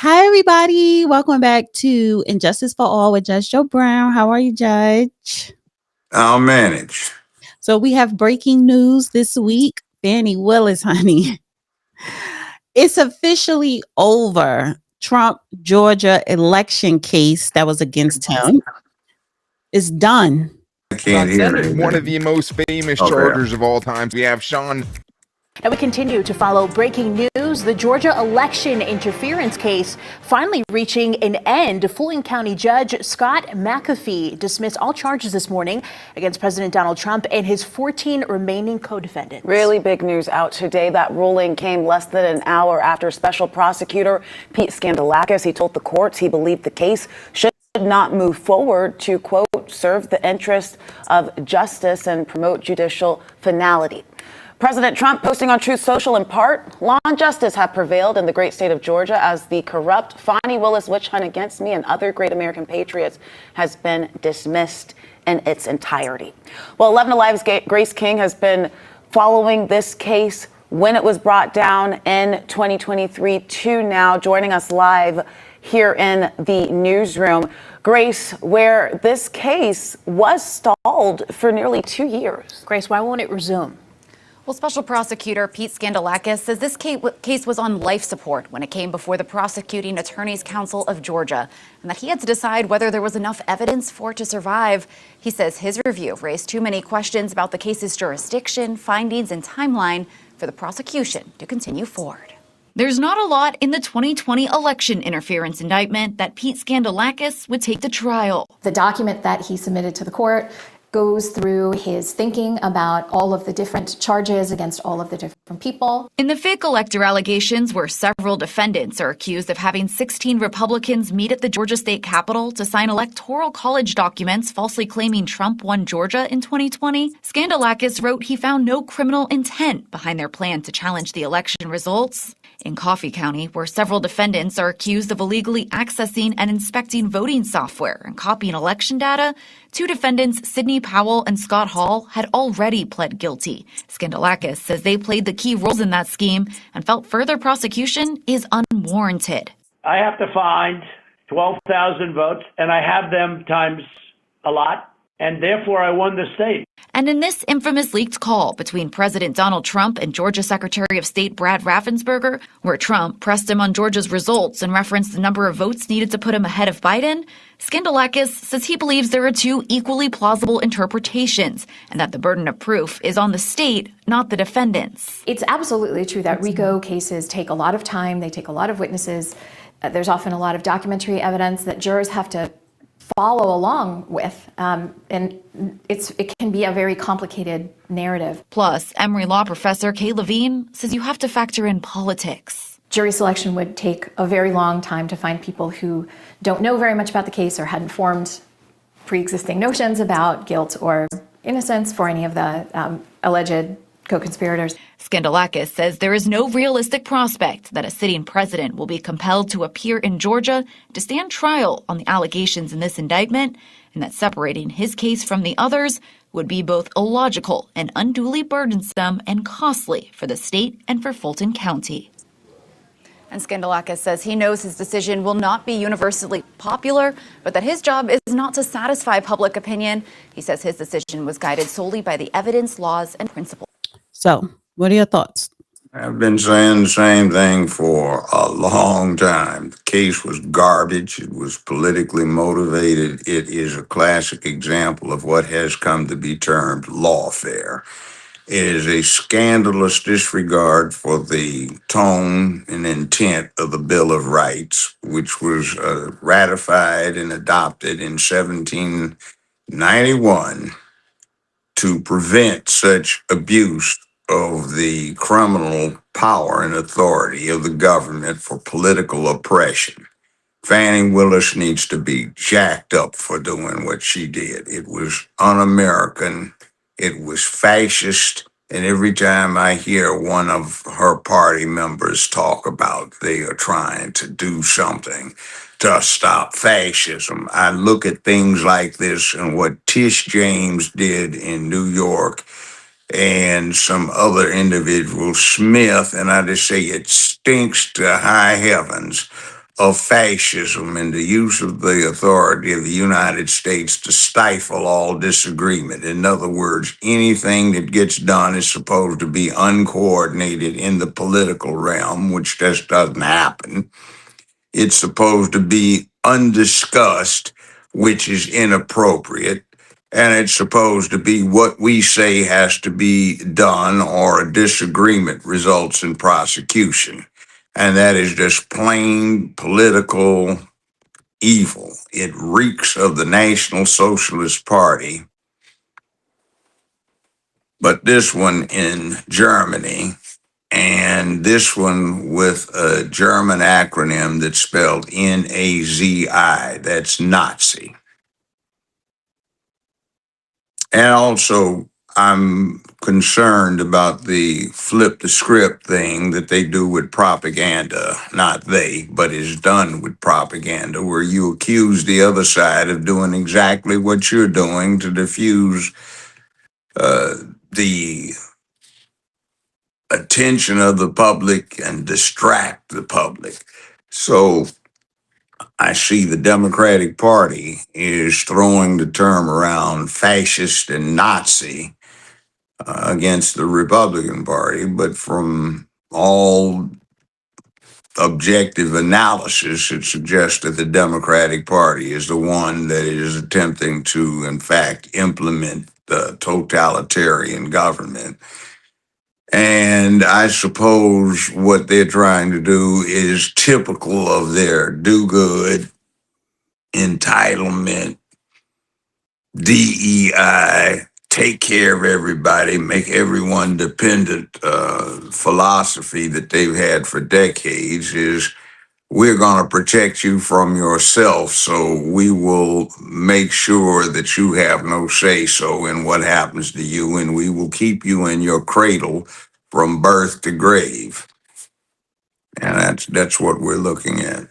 Hi, everybody. Welcome back to Injustice for All with Judge Joe Brown. How are you, Judge? I'll manage. So we have breaking news this week. Fani Willis, honey. It's officially over. Trump Georgia election case that was against him is done. I can't hear anything. One of the most famous chargers of all time. We have Sean. And we continue to follow breaking news. The Georgia election interference case finally reaching an end. Fulton County Judge Scott McAfee dismissed all charges this morning against President Donald Trump and his 14 remaining co-defendants. Really big news out today. That ruling came less than an hour after Special Prosecutor Pete Skandalakis, he told the courts he believed the case should not move forward to, quote, serve the interest of justice and promote judicial finality. President Trump posting on Truth Social in part, law and justice have prevailed in the great state of Georgia as the corrupt Fani Willis witch hunt against me and other great American patriots has been dismissed in its entirety. Well, 11 Alive's Grace King has been following this case when it was brought down in 2023 to now, joining us live here in the newsroom. Grace, where this case was stalled for nearly 2 years. Grace, why won't it resume? Well, Special Prosecutor Pete Skandalakis says this case was on life support when it came before the Prosecuting Attorneys Council of Georgia, and that he had to decide whether there was enough evidence for it to survive. He says his review raised too many questions about the case's jurisdiction, findings, and timeline for the prosecution to continue forward. There's not a lot in the 2020 election interference indictment that Pete Skandalakis would take to trial. The document that he submitted to the court goes through his thinking about all of the different charges against all of the different people. In the fake elector allegations, where several defendants are accused of having 16 Republicans meet at the Georgia state capitol to sign electoral college documents falsely claiming Trump won Georgia in 2020, Skandalakis wrote he found no criminal intent behind their plan to challenge the election results. In Coffee County, where several defendants are accused of illegally accessing and inspecting voting software and copying election data, two defendants, Sidney Powell and Scott Hall, had already pled guilty. Skandalakis says they played the key roles in that scheme and felt further prosecution is unwarranted. I have to find 12,000 votes, and I have them times a lot, and therefore I won the state. And in this infamous leaked call between President Donald Trump and Georgia Secretary of State Brad Raffensperger, where Trump pressed him on Georgia's results and referenced the number of votes needed to put him ahead of Biden, Skandalakis says he believes there are two equally plausible interpretations and that the burden of proof is on the state, not the defendants. It's absolutely true that RICO cases take a lot of time. They take a lot of witnesses. There's often a lot of documentary evidence that jurors have to follow along with, and it can be a very complicated narrative. Plus, Emory law professor Kay Levine says you have to factor in politics. Jury selection would take a very long time to find people who don't know very much about the case or hadn't formed pre-existing notions about guilt or innocence for any of the alleged co-conspirators. Skandalakis says there is no realistic prospect that a sitting president will be compelled to appear in Georgia to stand trial on the allegations in this indictment, and that separating his case from the others would be both illogical and unduly burdensome and costly for the state and for Fulton County. And Skandalakis says he knows his decision will not be universally popular, but that his job is not to satisfy public opinion. He says his decision was guided solely by the evidence, laws, and principles. So, what are your thoughts? I've been saying the same thing for a long time. The case was garbage. It was politically motivated. It is a classic example of what has come to be termed lawfare. It is a scandalous disregard for the tone and intent of the Bill of Rights, which was ratified and adopted in 1791 to prevent such abuse of the criminal power and authority of the government for political oppression. Fani Willis needs to be jacked up for doing what she did. It was un-American. It was fascist. And every time I hear one of her party members talk about they are trying to do something to stop fascism, I look at things like this and what Tish James did in New York and some other individual, Smith, and I just say it stinks to high heavens of fascism and the use of the authority of the United States to stifle all disagreement. In other words, anything that gets done is supposed to be uncoordinated in the political realm, which just doesn't happen. It's supposed to be undiscussed, which is inappropriate. And it's supposed to be what we say has to be done, or a disagreement results in prosecution. And that is just plain political evil. It reeks of the National Socialist Party. But this one in Germany, and this one with a German acronym that's spelled Nazi, that's Nazi. And also, I'm concerned about the flip the script thing that they do with propaganda. Not they, but is done with propaganda, where you accuse the other side of doing exactly what you're doing to diffuse the attention of the public and distract the public. So I see the Democratic Party is throwing the term around fascist and Nazi against the Republican Party, but from all objective analysis, it suggests that the Democratic Party is the one that is attempting to, in fact, implement the totalitarian government. And I suppose what they're trying to do is typical of their do-good, entitlement, DEI, take care of everybody, make everyone dependent philosophy that they've had for decades. Is we're going to protect you from yourself, so we will make sure that you have no say-so in what happens to you, and we will keep you in your cradle from birth to grave. And that's what we're looking at.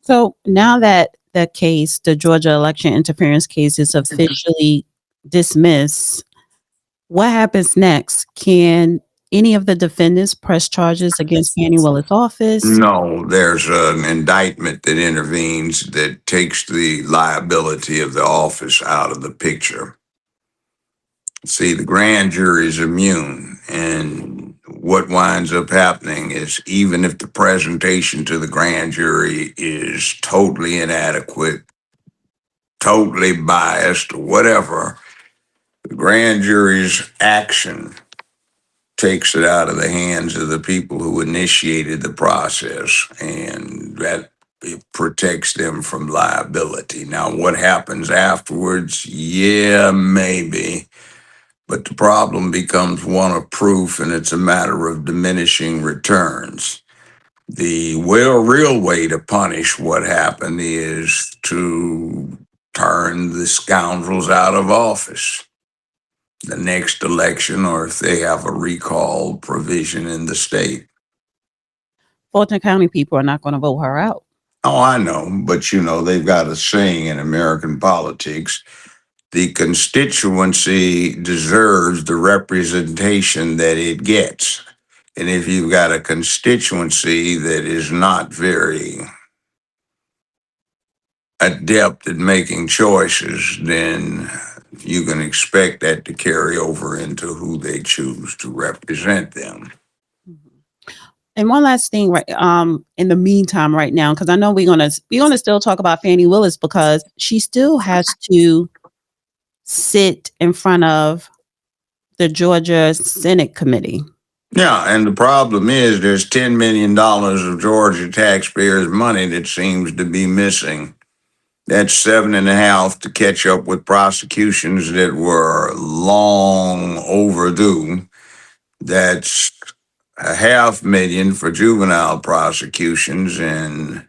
So now that the case, the Georgia election interference case, is officially dismissed, what happens next? Can any of the defendants press charges against Fani Willis' office? No, there's an indictment that intervenes that takes the liability of the office out of the picture. See, the grand jury is immune, and what winds up happening is, even if the presentation to the grand jury is totally inadequate, totally biased, or whatever, the grand jury's action takes it out of the hands of the people who initiated the process, and that it protects them from liability. Now, what happens afterwards? Yeah, maybe. But the problem becomes one of proof, and it's a matter of diminishing returns. The real way to punish what happened is to turn the scoundrels out of office the next election, or if they have a recall provision in the state. Fulton County people are not going to vote her out. Oh, I know, but they've got a saying in American politics: the constituency deserves the representation that it gets. And if you've got a constituency that is not very adept at making choices, then you can expect that to carry over into who they choose to represent them. And one last thing, right? In the meantime, right now, because I know we're gonna still talk about Fani Willis, because she still has to sit in front of the Georgia Senate committee. Yeah, and the problem is there's $10 million of Georgia taxpayers' money that seems to be missing. That's 7.5 to catch up with prosecutions that were long overdue. That's $500,000 for juvenile prosecutions, and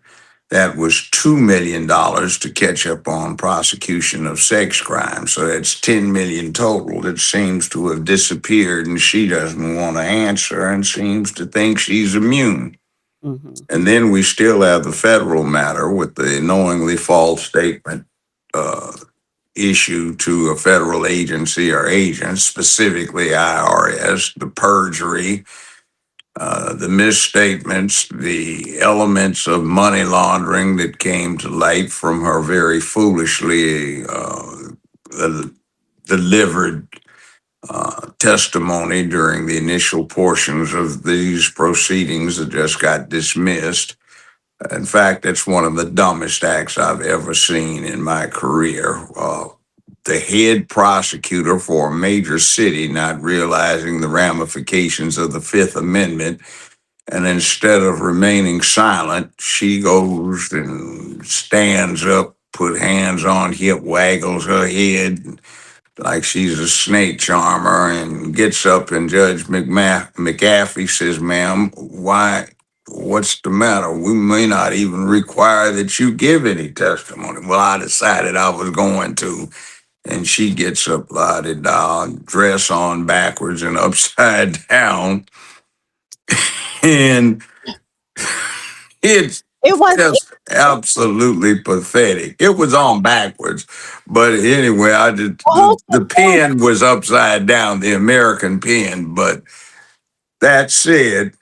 that was $2 million to catch up on prosecution of sex crimes. So that's 10 million total that seems to have disappeared, and she doesn't want to answer and seems to think she's immune. Mm-hmm. And then we still have the federal matter with the knowingly false statement issue to a federal agency or agent, specifically IRS, the perjury, The misstatements, the elements of money laundering that came to light from her very foolishly delivered testimony during the initial portions of these proceedings that just got dismissed. In fact, it's one of the dumbest acts I've ever seen in my career. The head prosecutor for a major city not realizing the ramifications of the Fifth Amendment, and instead of remaining silent, she goes and stands up, put hands on hip, waggles her head like she's a snake charmer, and gets up, and Judge McAfee says, "Ma'am, what's the matter? We may not even require that you give any testimony." Well, I decided I was going to. And she gets up, la-di-da, dress on backwards and upside down. And it's It was just absolutely pathetic. It was on backwards. But anyway, the pen was upside down, the American pen. But that said,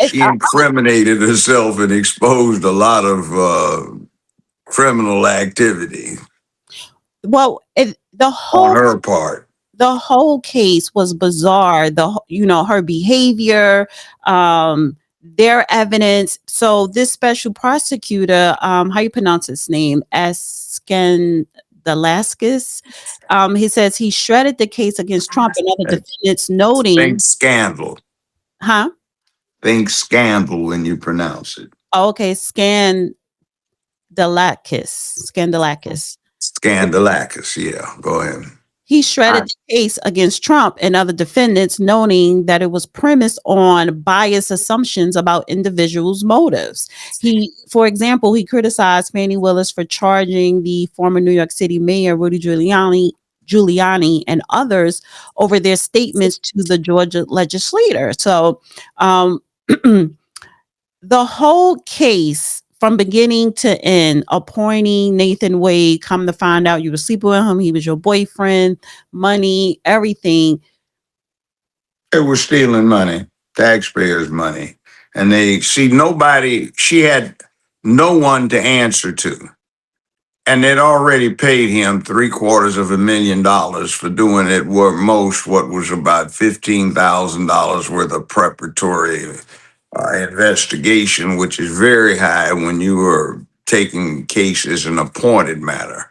she incriminated herself and exposed a lot of criminal activity on her part. The whole case was bizarre. Her behavior, their evidence. So this special prosecutor, how you pronounce his name? Skandalakis. He says he shredded the case against Trump and other defendants, noting. Think scandal. Huh? Think scandal when you pronounce it. Oh, okay, Skandalakis. Skandalakis, yeah. Go ahead. He shredded the case against Trump and other defendants, noting that it was premised on biased assumptions about individuals' motives. For example, he criticized Fani Willis for charging the former New York City mayor, Rudy Giuliani, and others over their statements to the Georgia legislator. So the whole case, from beginning to end, appointing Nathan Wade, come to find out you were sleeping with him, he was your boyfriend, money, everything. It was stealing money, taxpayers' money. And she had no one to answer to. And they'd already paid him $750,000 for doing it, what was about $15,000 worth of preparatory investigation, which is very high when you are taking cases an appointed matter.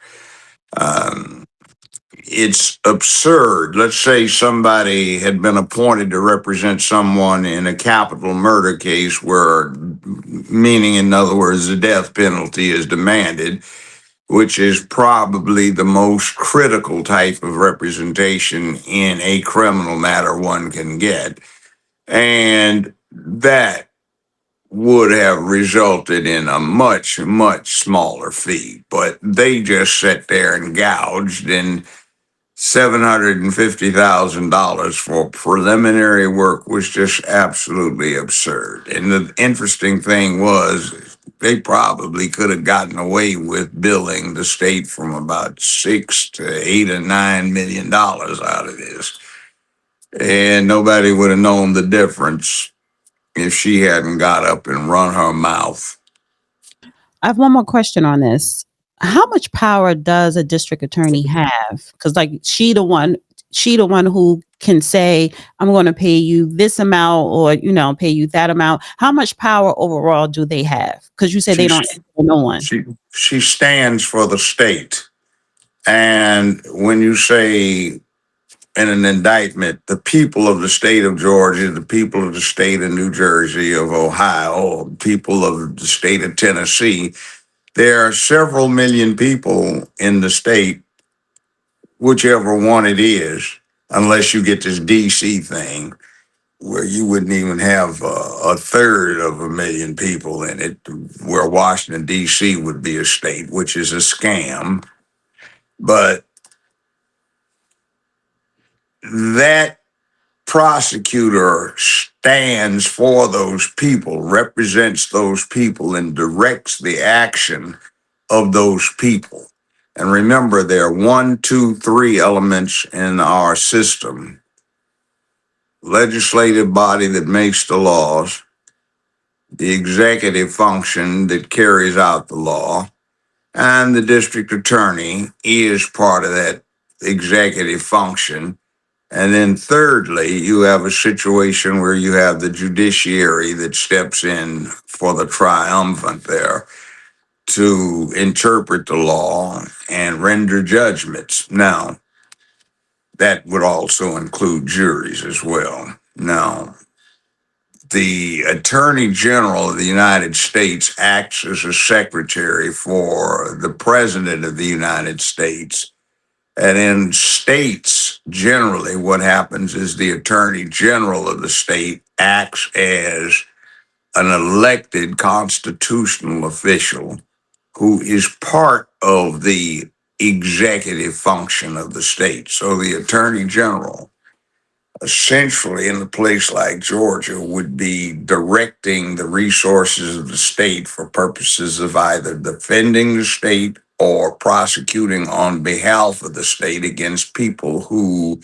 It's absurd. Let's say somebody had been appointed to represent someone in a capital murder case meaning, in other words, the death penalty is demanded, which is probably the most critical type of representation in a criminal matter one can get. And that would have resulted in a much, much smaller fee. But they just sat there and gouged, and $750,000 for preliminary work was just absolutely absurd. And the interesting thing was, they probably could have gotten away with billing the state from about $6 to $8 or $9 million out of this. And nobody would have known the difference if she hadn't got up and run her mouth. I have one more question on this. How much power does a district attorney have? Because she the one who can say, I'm going to pay you this amount, or pay you that amount. How much power overall do they have? Because you said they don't answer no one. She stands for the state. And when you say in an indictment, the people of the state of Georgia, the people of the state of New Jersey, of Ohio, people of the state of Tennessee, there are several million people in the state, whichever one it is, unless you get this DC thing where you wouldn't even have a third of a million people in it, where Washington, DC would be a state, which is a scam. But that prosecutor stands for those people, represents those people, and directs the action of those people. And remember, there are 1, 2, 3 elements in our system. legislative body that makes the laws, the executive function that carries out the law, and the district attorney is part of that executive function. And then thirdly, you have a situation where you have the judiciary that steps in for the triumvirate there to interpret the law and render judgments. Now, that would also include juries as well. Now, the Attorney General of the United States acts as a secretary for the President of the United States. And in states, generally, what happens is the Attorney General of the state acts as an elected constitutional official who is part of the executive function of the state. So the Attorney General, essentially in a place like Georgia, would be directing the resources of the state for purposes of either defending the state or prosecuting on behalf of the state against people who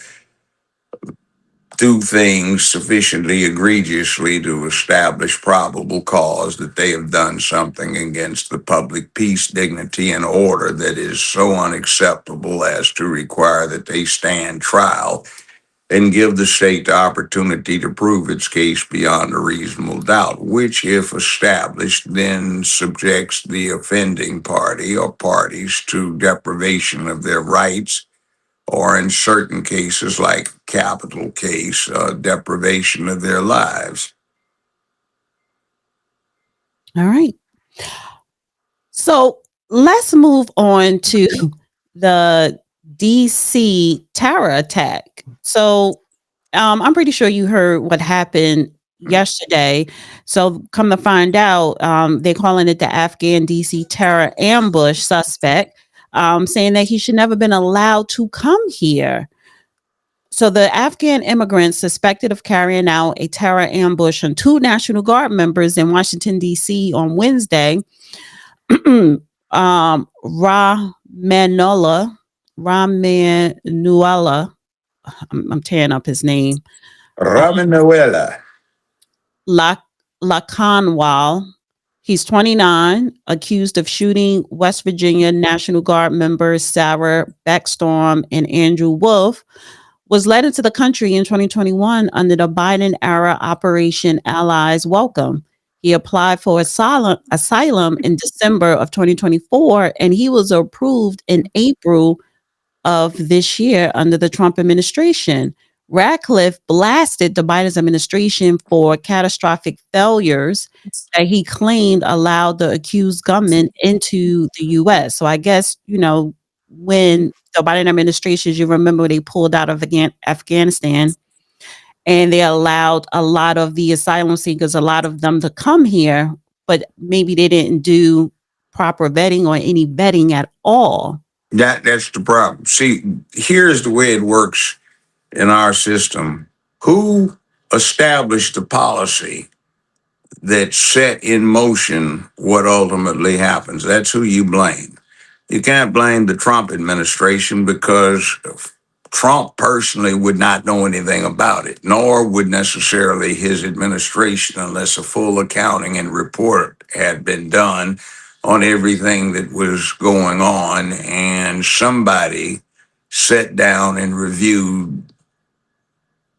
do things sufficiently egregiously to establish probable cause that they have done something against the public peace, dignity, and order that is so unacceptable as to require that they stand trial and give the state the opportunity to prove its case beyond a reasonable doubt, which, if established, then subjects the offending party or parties to deprivation of their rights, or in certain cases, like capital case, deprivation of their lives. All right. So let's move on to the DC terror attack. So I'm pretty sure you heard what happened yesterday. So come to find out, they're calling it the Afghan DC terror ambush suspect, saying that he should never been allowed to come here. So the Afghan immigrants suspected of carrying out a terror ambush on 2 National Guard members in Washington, D.C. on Wednesday. Ramanuela, I'm tearing up his name. Ramanuela Lakanwal. He's 29, accused of shooting West Virginia National Guard members Sarah Beckstorm and Andrew Wolf, was led into the country in 2021 under the Biden-era Operation Allies Welcome. He applied for asylum in December of 2024, and he was approved in April of this year under the Trump administration. Ratcliffe blasted the Biden administration for catastrophic failures that he claimed allowed the accused gunman into the U.S. So I guess, when the Biden administration, you remember they pulled out of Afghanistan, and they allowed a lot of the asylum seekers, a lot of them to come here, but maybe they didn't do proper vetting or any vetting at all. That's the problem. See, here's the way it works in our system. Who established the policy that set in motion what ultimately happens? That's who you blame. You can't blame the Trump administration because Trump personally would not know anything about it, nor would necessarily his administration, unless a full accounting and report had been done on everything that was going on, and somebody sat down and reviewed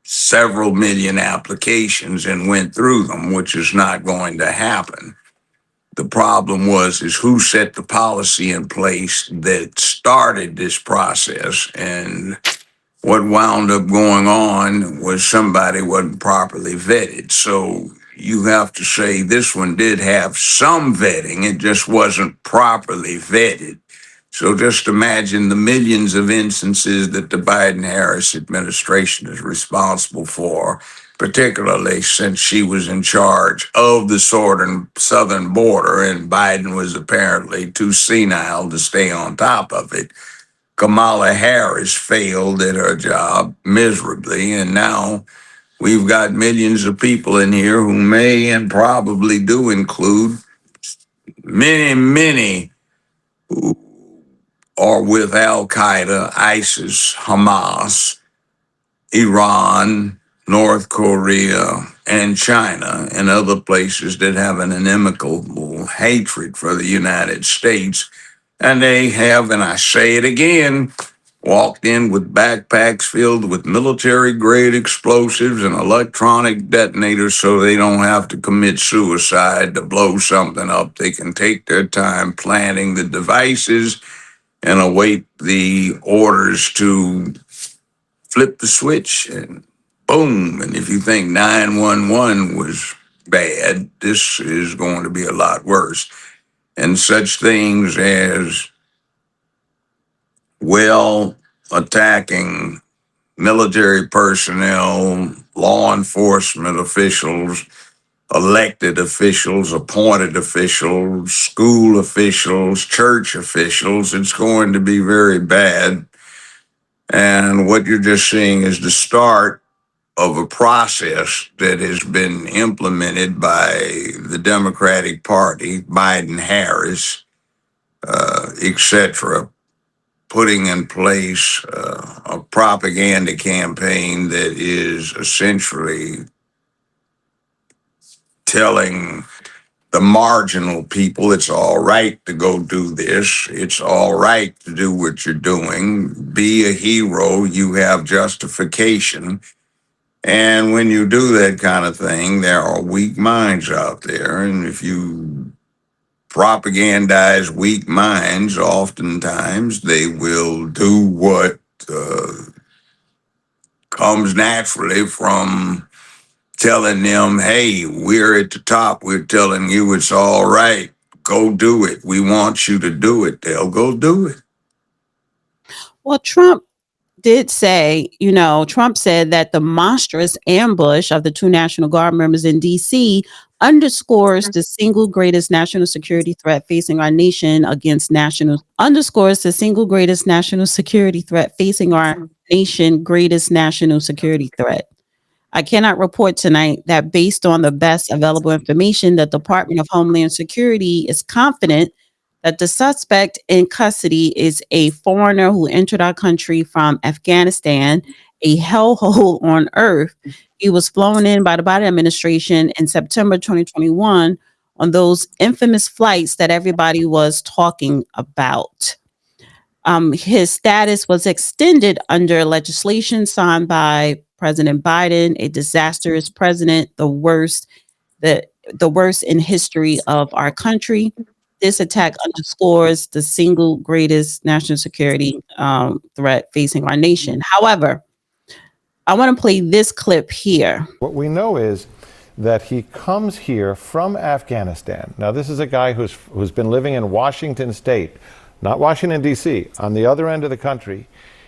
several million applications and went through them, which is not going to happen. The problem is who set the policy in place that started this process, and what wound up going on was somebody wasn't properly vetted. So you have to say this one did have some vetting, it just wasn't properly vetted. So just imagine the millions of instances that the Biden-Harris administration is responsible for, particularly since she was in charge of the southern border and Biden was apparently too senile to stay on top of it. Kamala Harris failed at her job miserably, and now we've got millions of people in here who may and probably do include many who are with Al-Qaeda, ISIS, Hamas, Iran, North Korea, and China, and other places that have an inimical hatred for the United States. And they have, and I say it again, walked in with backpacks filled with military grade explosives and electronic detonators so they don't have to commit suicide to blow something up. They can take their time planning the devices and await the orders to flip the switch and boom. And if you think 911 was bad, this is going to be a lot worse. And such things as attacking military personnel, law enforcement officials, elected officials, appointed officials, school officials, church officials. It's going to be very bad. And what you're just seeing is the start of a process that has been implemented by the Democratic Party, Biden, Harris, etc., putting in place a propaganda campaign that is essentially telling the marginal people it's all right to go do this. It's all right to do what you're doing. Be a hero. You have justification. And when you do that kind of thing, there are weak minds out there. And if you propagandize weak minds, oftentimes they will do what comes naturally from telling them, hey, we're at the top. We're telling you it's all right. Go do it. We want you to do it. They'll go do it. Well, Trump did say, Trump said that the monstrous ambush of the 2 National Guard members in DC underscores the single greatest national security threat facing our nation greatest national security threat. I cannot report tonight that based on the best available information, the Department of Homeland Security is confident that the suspect in custody is a foreigner who entered our country from Afghanistan, a hellhole on earth. He was flown in by the Biden administration in September 2021 on those infamous flights that everybody was talking about. His status was extended under legislation signed by President Biden, a disastrous president, the worst in history of our country. This attack underscores the single greatest national security threat facing our nation. However, I want to play this clip here. What we know is that he comes here from Afghanistan. Now, this is a guy who's been living in Washington State, not Washington, D.C., on the other end of the country.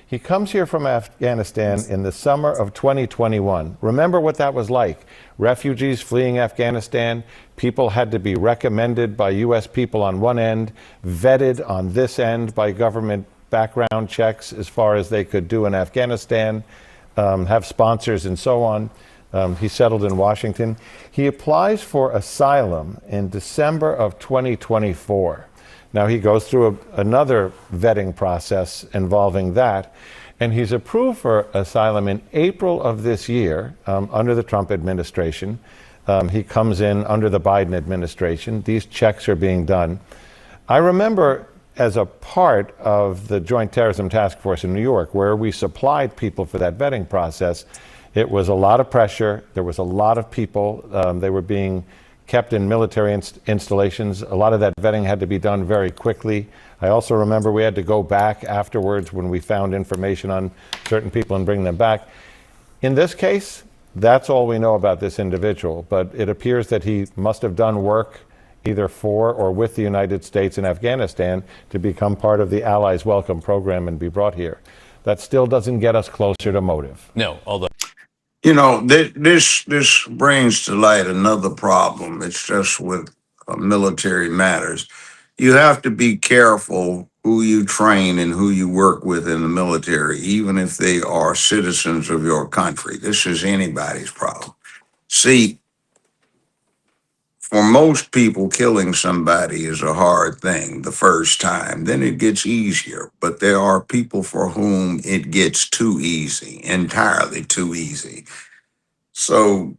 He comes here from Afghanistan in the summer of 2021. Remember what that was like. Refugees fleeing Afghanistan, people had to be recommended by U.S. people on one end, vetted on this end by government background checks as far as they could do in Afghanistan, have sponsors and so on. He settled in Washington. He applies for asylum in December of 2024. Now he goes through another vetting process involving that, and he's approved for asylum in April of this year under the Trump administration. He comes in under the Biden administration. These checks are being done. I remember as a part of the Joint Terrorism Task Force in New York, where we supplied people for that vetting process, it was a lot of pressure. There was a lot of people. They were being kept in military installations. A lot of that vetting had to be done very quickly. I also remember we had to go back afterwards when we found information on certain people and bring them back. In this case, that's all we know about this individual, but it appears that he must have done work either for or with the United States in Afghanistan to become part of the Allies Welcome Program and be brought here. That still doesn't get us closer to motive. No, although... This brings to light another problem. It's just with military matters. You have to be careful who you train and who you work with in the military, even if they are citizens of your country. This is anybody's problem. See, for most people, killing somebody is a hard thing the first time. Then it gets easier. But there are people for whom it gets too easy, entirely too easy. So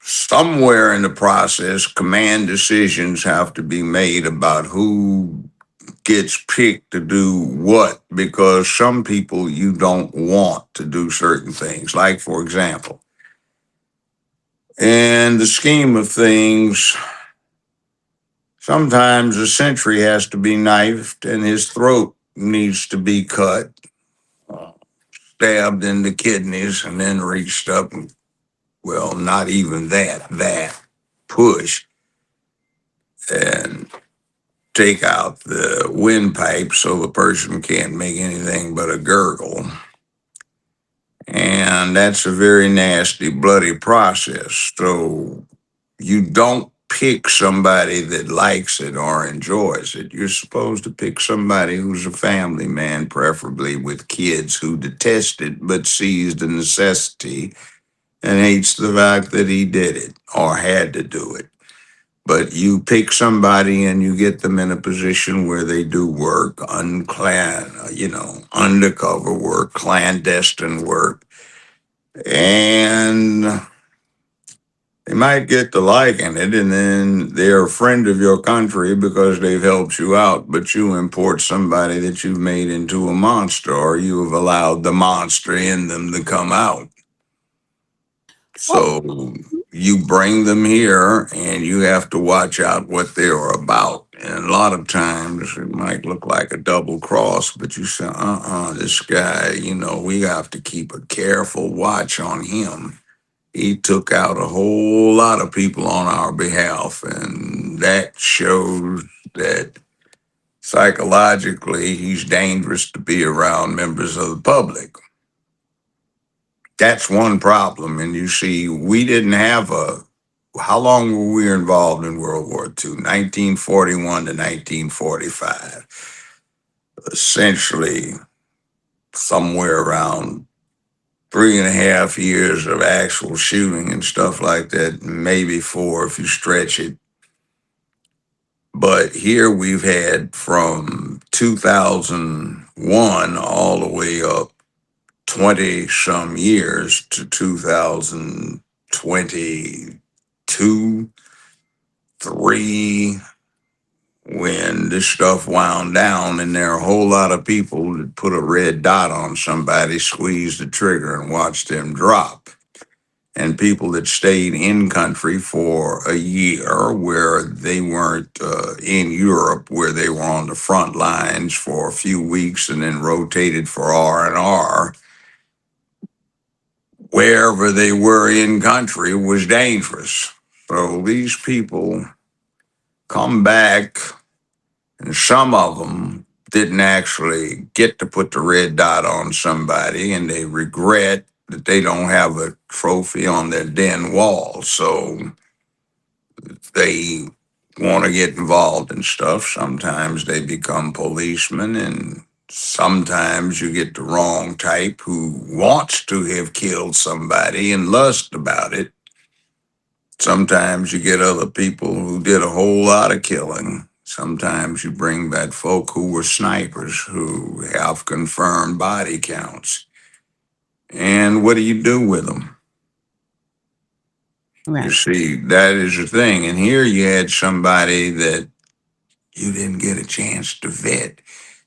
somewhere in the process, command decisions have to be made about who gets picked to do what, because some people you don't want to do certain things. Like, for example, in the scheme of things, sometimes a sentry has to be knifed and his throat needs to be cut, stabbed in the kidneys, and then reached up and, well, not even that push and take out the windpipe so the person can't make anything but a gurgle. And that's a very nasty, bloody process. So you don't pick somebody that likes it or enjoys it. You're supposed to pick somebody who's a family man, preferably with kids, who detest it but sees the necessity and hates the fact that he did it or had to do it. But you pick somebody and you get them in a position where they do work, undercover work, clandestine work, and they might get to liking it, and then they're a friend of your country because they've helped you out, but you import somebody that you've made into a monster, or you have allowed the monster in them to come out. So you bring them here and you have to watch out what they're about. And a lot of times it might look like a double cross, but you say, this guy, we have to keep a careful watch on him. He took out a whole lot of people on our behalf, and that shows that psychologically he's dangerous to be around members of the public. That's one problem. And you see, we didn't have how long were we involved in World War II? 1941 to 1945. Essentially, somewhere around 3.5 years of actual shooting and stuff like that, maybe 4 if you stretch it. But here we've had from 2001 all the way up 20 some years to 2022, 3, when this stuff wound down, and there are a whole lot of people that put a red dot on somebody, squeeze the trigger and watch them drop. And people that stayed in country for a year where they weren't in Europe, where they were on the front lines for a few weeks and then rotated for R&R. Wherever they were in country was dangerous. So these people come back, and some of them didn't actually get to put the red dot on somebody, and they regret that they don't have a trophy on their den wall. So they want to get involved in stuff. Sometimes they become policemen, and sometimes you get the wrong type who wants to have killed somebody and lust about it. Sometimes you get other people who did a whole lot of killing. Sometimes you bring back folk who were snipers who have confirmed body counts. And what do you do with them? Right. You see, that is the thing. And here you had somebody that you didn't get a chance to vet.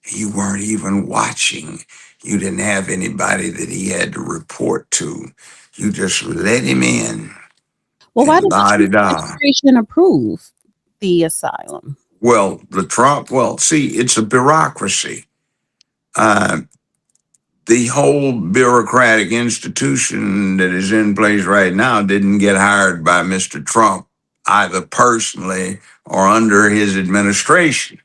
You weren't even watching. You didn't have anybody that he had to report to. You just let him in. Well, why And did the Trump la-di-da. administration approve the asylum? Well, it's a bureaucracy. The whole bureaucratic institution that is in place right now didn't get hired by Mr. Trump, either personally or under his administration.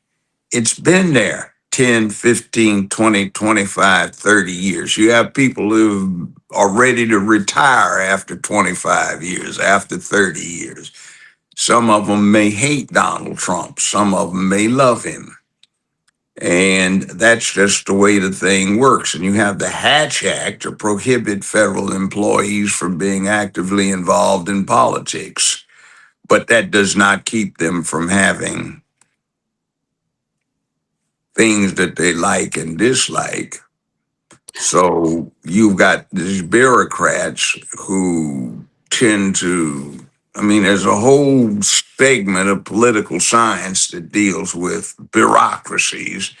It's been there 10, 15, 20, 25, 30 years. You have people who are ready to retire after 25 years, after 30 years. Some of them may hate Donald Trump. Some of them may love him. And that's just the way the thing works. And you have the Hatch Act to prohibit federal employees from being actively involved in politics. But that does not keep them from having things that they like and dislike. So you've got these bureaucrats who tend to, I mean, there's a whole segment of political science that deals with bureaucracies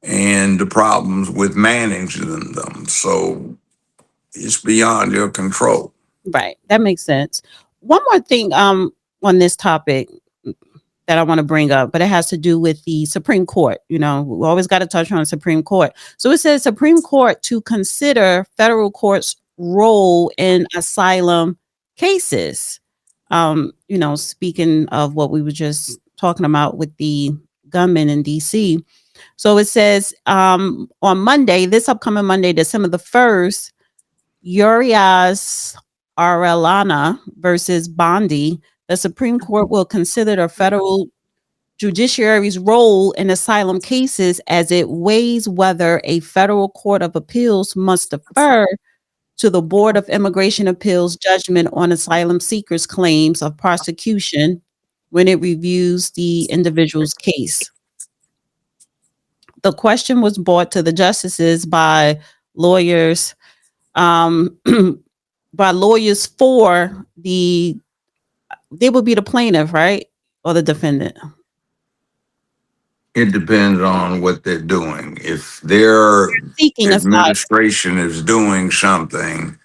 and the problems with managing them. So it's beyond your control. Right. That makes sense. One more thing on this topic that I want to bring up, but it has to do with the Supreme Court. You know, we always got to touch on the Supreme Court. So it says Supreme Court to consider federal courts' role in asylum cases. You know, speaking of what we were just talking about with the gunmen in DC. So it says on Monday, this upcoming Monday, December the 1st, Urias Arellana versus Bondi, the Supreme Court will consider the federal judiciary's role in asylum cases as it weighs whether a federal court of appeals must defer to the Board of Immigration Appeals judgment on asylum seekers' claims of prosecution when it reviews the individual's case. The question was brought to the justices by lawyers by lawyers for they would be the plaintiff, right? Or the defendant. It depends on what they're doing. If their Seeking asylum. administration is doing something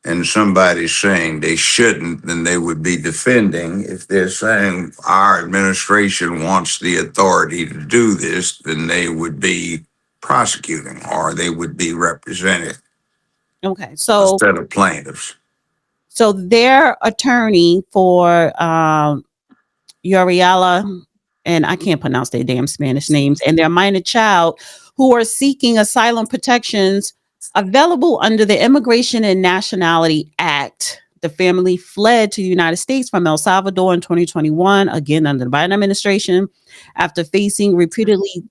and somebody's saying they shouldn't, then they would be defending. If they're saying our administration wants the authority to do this, then they would be prosecuting, or they would be represented. Okay, so instead of plaintiffs. So their attorney for Uriala, and I can't pronounce their damn Spanish names, and their minor child who are seeking asylum protections available under the Immigration and Nationality Act. The family fled to the United States from El Salvador in 2021, again under the Biden administration, after facing repeatedly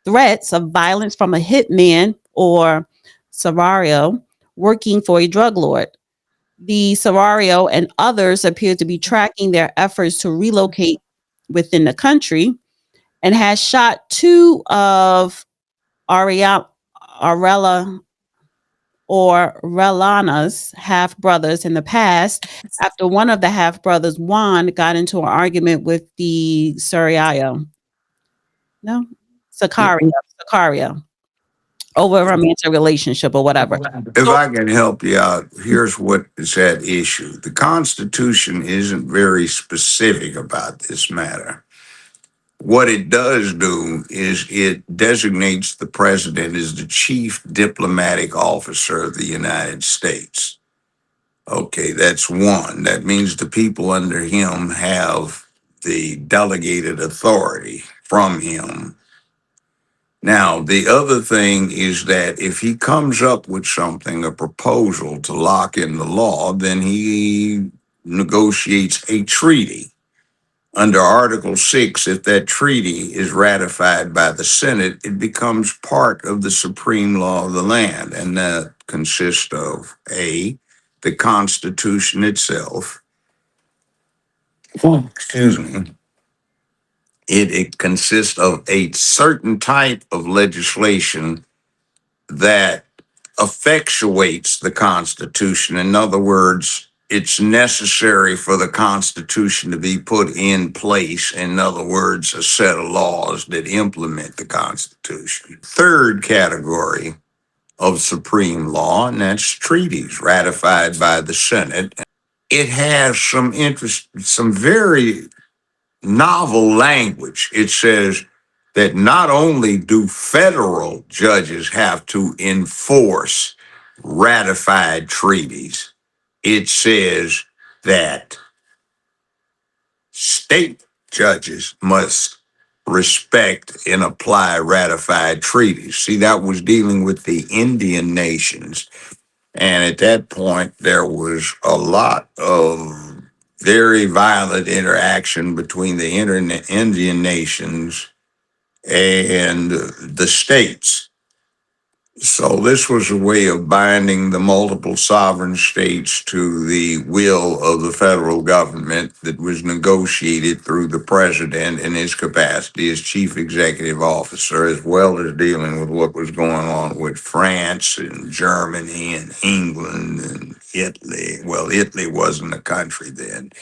threats of violence from a hitman or sicario working for a drug lord. The sicario and others appear to be tracking their efforts to relocate within the country and has shot two of Relana's half brothers in the past after one of the half brothers, Juan, got into an argument with the sicario over a romantic relationship or whatever. If I can help you out, here's what is at issue. The Constitution isn't very specific about this matter. What it does do is it designates the president as the chief diplomatic officer of the United States. Okay, that's one. That means the people under him have the delegated authority from him. Now, the other thing is that if he comes up with something, a proposal to lock in the law, then he negotiates a treaty. Under Article 6, if that treaty is ratified by the Senate, it becomes part of the supreme law of the land. And that consists of A, the Constitution itself. Excuse me. It consists of a certain type of legislation that effectuates the Constitution. In other words, it's necessary for the Constitution to be put in place. In other words, a set of laws that implement the Constitution. Third category of supreme law, and that's treaties ratified by the Senate. It has some very novel language. It says that not only do federal judges have to enforce ratified treaties, it says that state judges must respect and apply ratified treaties. See, that was dealing with the Indian nations. And at that point, there was a lot of very violent interaction between the Indian nations and the states. So this was a way of binding the multiple sovereign states to the will of the federal government that was negotiated through the president in his capacity as chief executive officer, as well as dealing with what was going on with France and Germany and England and Italy. Well, Italy wasn't a country then.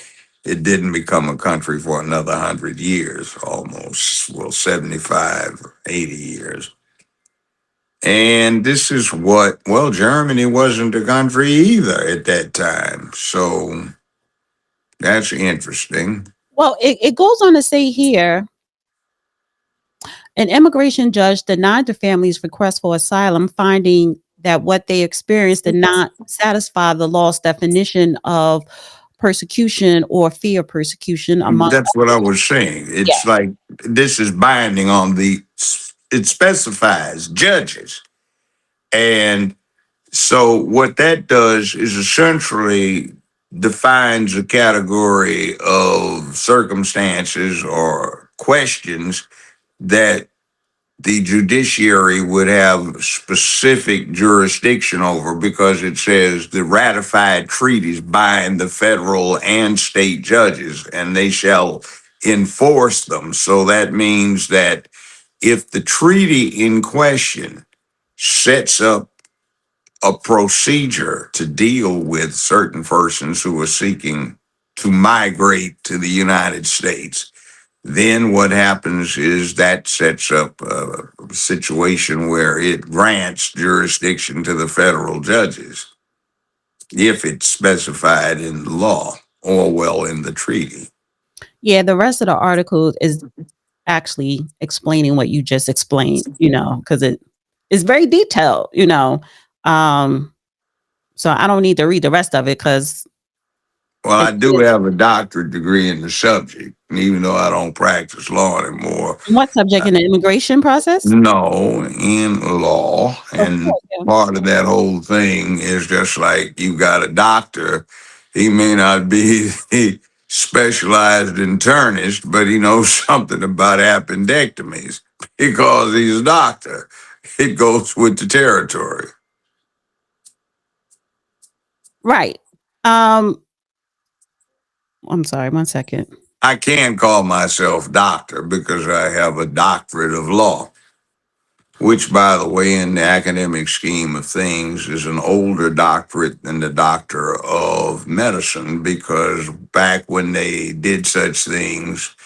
It didn't become a country for another 100 years, almost, well, 75, 80 years. And this is what, well, Germany wasn't a country either at that time. So that's interesting. Well, it goes on to say here, an immigration judge denied the family's request for asylum, finding that what they experienced did not satisfy the law's definition of persecution or fear of persecution among. That's what I was saying. It's like this is binding on it specifies judges. And so what that does is essentially defines a category of circumstances or questions that the judiciary would have specific jurisdiction over, because it says the ratified treaties bind the federal and state judges and they shall enforce them. So that means that if the treaty in question sets up a procedure to deal with certain persons who are seeking to migrate to the United States, then what happens is that sets up a situation where it grants jurisdiction to the federal judges if it's specified in the law or, well, in the treaty. Yeah, the rest of the article is actually explaining what you just explained, because it is very detailed, so I don't need to read the rest of it because. Well, I do have a doctorate degree in the subject, and even though I don't practice law anymore. What subject? In the immigration process? No, in law. And part of that whole thing is just like you got a doctor. He may not be the specialized internist, but he knows something about appendectomies because he's a doctor. It goes with the territory. Right. I'm sorry, 1 second. I can call myself doctor because I have a doctorate of law, which, by the way, in the academic scheme of things, is an older doctorate than the doctor of medicine, because back when they did such things,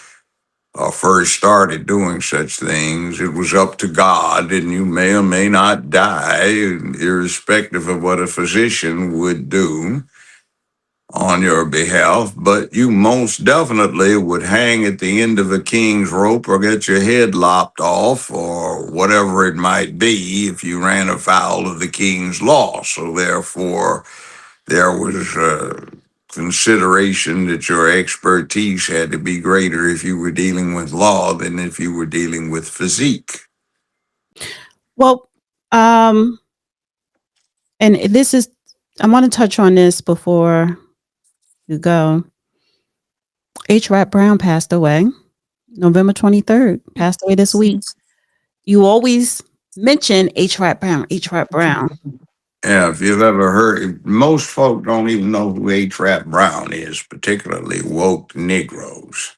or first started doing such things, it was up to God, and you may or may not die, irrespective of what a physician would do on your behalf, but you most definitely would hang at the end of a king's rope or get your head lopped off or whatever it might be if you ran afoul of the king's law. So therefore, there was a consideration that your expertise had to be greater if you were dealing with law than if you were dealing with physique. Well, and this is, I want to touch on this before you go. H. Rap Brown passed away November 23rd, passed away this week. You always mention H. Rap Brown, H. Rap Brown. Yeah, if you've ever heard, most folk don't even know who H. Rap Brown is, particularly woke Negroes.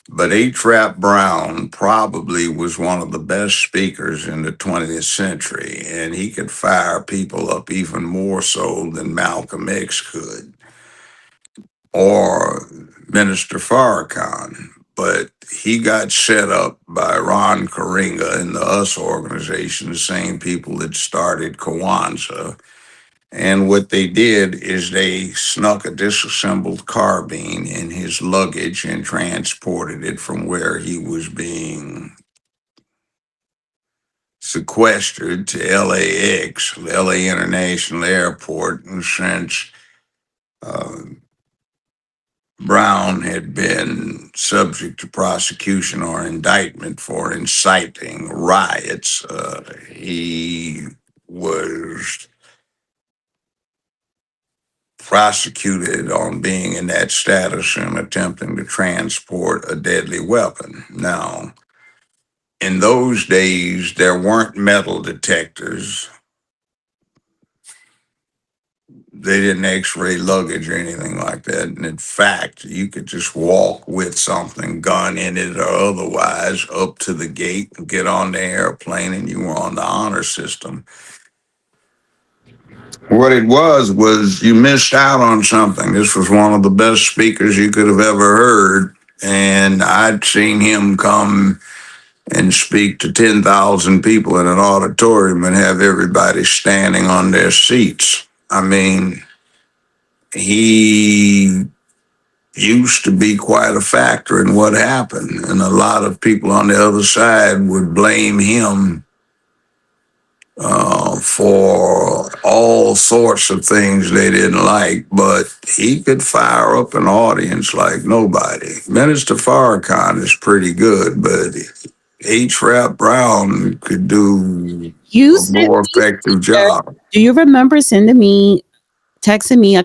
But H. Rap Brown probably was one of the best speakers in the 20th century, and he could fire people up even more so than Malcolm X could, or Minister Farrakhan. But he got set up by Ron Karenga and the US organization, the same people that started Kwanzaa. And what they did is they snuck a disassembled carbine in his luggage and transported it from where he was being sequestered to LAX, LA International Airport. And since Brown had been subject to prosecution or indictment for inciting riots, he was prosecuted on being in that status and attempting to transport a deadly weapon. Now, in those days, there weren't metal detectors they didn't x-ray luggage or anything like that. And in fact, you could just walk with something, gun in it or otherwise, up to the gate and get on the airplane, and you were on the honor system. What it was you missed out on something. This was one of the best speakers you could have ever heard. And I'd seen him come and speak to 10,000 people in an auditorium and have everybody standing on their seats. I mean, he used to be quite a factor in what happened. And a lot of people on the other side would blame him for all sorts of things they didn't like, but he could fire up an audience like nobody. Minister Farrakhan is pretty good, but H. Rap Brown could do a more effective job. Do you remember texting me a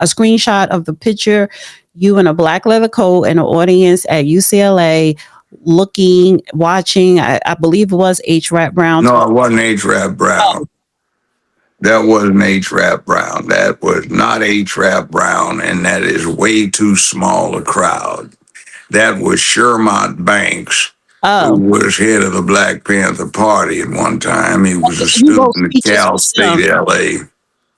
screenshot of the picture, you in a black leather coat in an audience at UCLA, watching, I believe it was H. Rap Brown. No, it wasn't H. Rap Brown. Oh. That wasn't H. Rap Brown. That was not H. Rap Brown, and that is way too small a crowd. That was Shermont Banks, who was head of the Black Panther Party at one time. He was a student at Cal State, LA.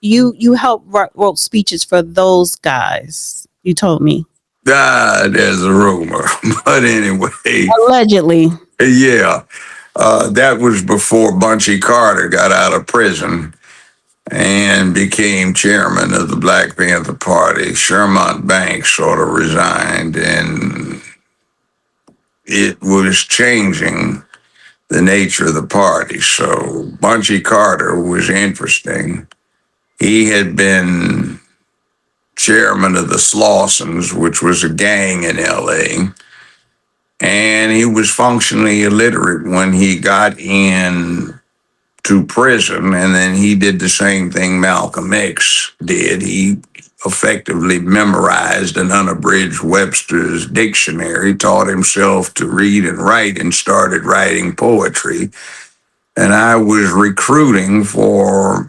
You helped wrote speeches for those guys, you told me. There's a rumor, but anyway. Allegedly. Yeah. That was before Bunchy Carter got out of prison and became chairman of the Black Panther Party. Shermont Banks sort of resigned, and it was changing the nature of the party. So Bunchy Carter was interesting. He had been chairman of the Slawsons, which was a gang in LA. And he was functionally illiterate when he got in to prison, and then he did the same thing Malcolm X did. He effectively memorized an unabridged Webster's dictionary, taught himself to read and write, and started writing poetry. And I was recruiting for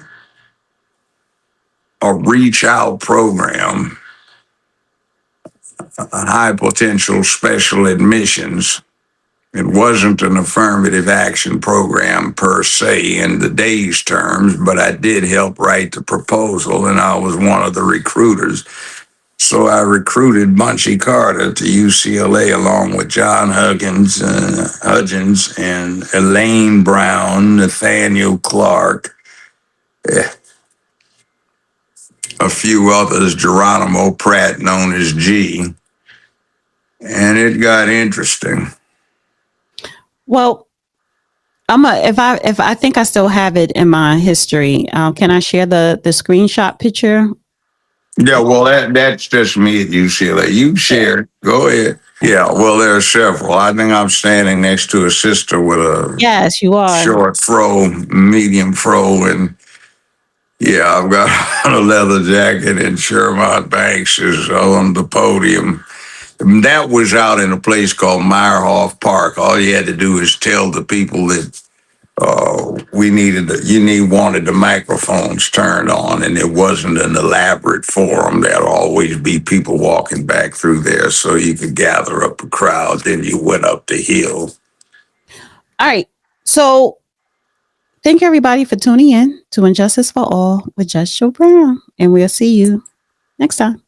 a reach out program, high potential special admissions. It wasn't an affirmative action program per se in the day's terms, but I did help write the proposal, and I was one of the recruiters. So I recruited Bunchy Carter to UCLA along with John Hudgens and Elaine Brown, Nathaniel Clark, a few others, Geronimo Pratt, known as G. And it got interesting. Well, if I think I still have it in my history, can I share the screenshot picture? Yeah, well, that's just me at UCLA. You share it. Go ahead. Yeah, well, there are several. I think I'm standing next to a sister with a you are short fro, medium fro, and yeah, I've got on a leather jacket, and Shermont Banks is on the podium. That was out in a place called Meyerhoff Park. All you had to do is tell the people that wanted the microphones turned on, and it wasn't an elaborate forum. There'd always be people walking back through there, so you could gather up a crowd. Then you went up the hill. All right. So thank you, everybody, for tuning in to Injustice for All with Judge Joe Brown, and we'll see you next time.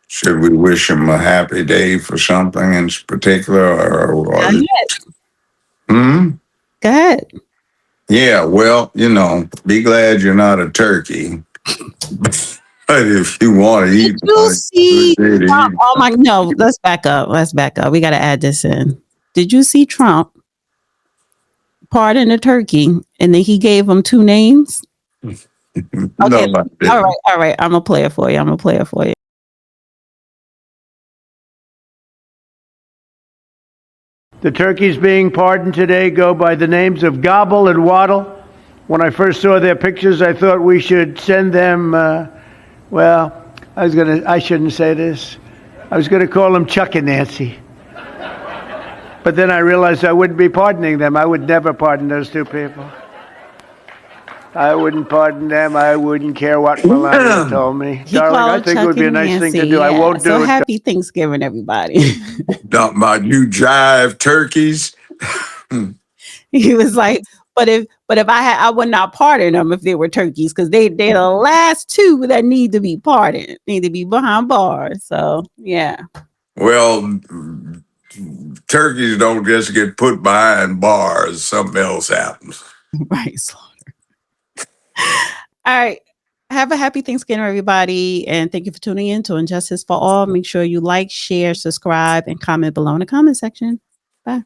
Should we wish him a happy day for something in particular? Or Go ahead. Go ahead. Yeah, well, be glad you're not a turkey. But if you want to eat, no, let's back up. We got to add this in. Did you see Trump pardon a turkey, and then he gave him two names? Okay. No, all right. I'm gonna play it for you. The turkeys being pardoned today go by the names of Gobble and Waddle. When I first saw their pictures, I thought we should send them, I shouldn't say this. I was going to call them Chuck and Nancy. But then I realized I wouldn't be pardoning them. I would never pardon those two people. I wouldn't pardon them. I wouldn't care what Melania told me. He Darling, I called think it Chuck would be a and nice thing to Nancy. do. I Yeah. won't do So it. happy Thanksgiving, everybody. Talking about you jive turkeys. He was like, but if I would not pardon them if they were turkeys, because they're the last two that need to be pardoned, need to be behind bars. So yeah. Well, turkeys don't just get put behind bars. Something else happens. Right, Slaughter. All right. Have a happy Thanksgiving, everybody. And thank you for tuning in to Injustice for All. Make sure you like, share, subscribe, and comment below in the comment section. Bye.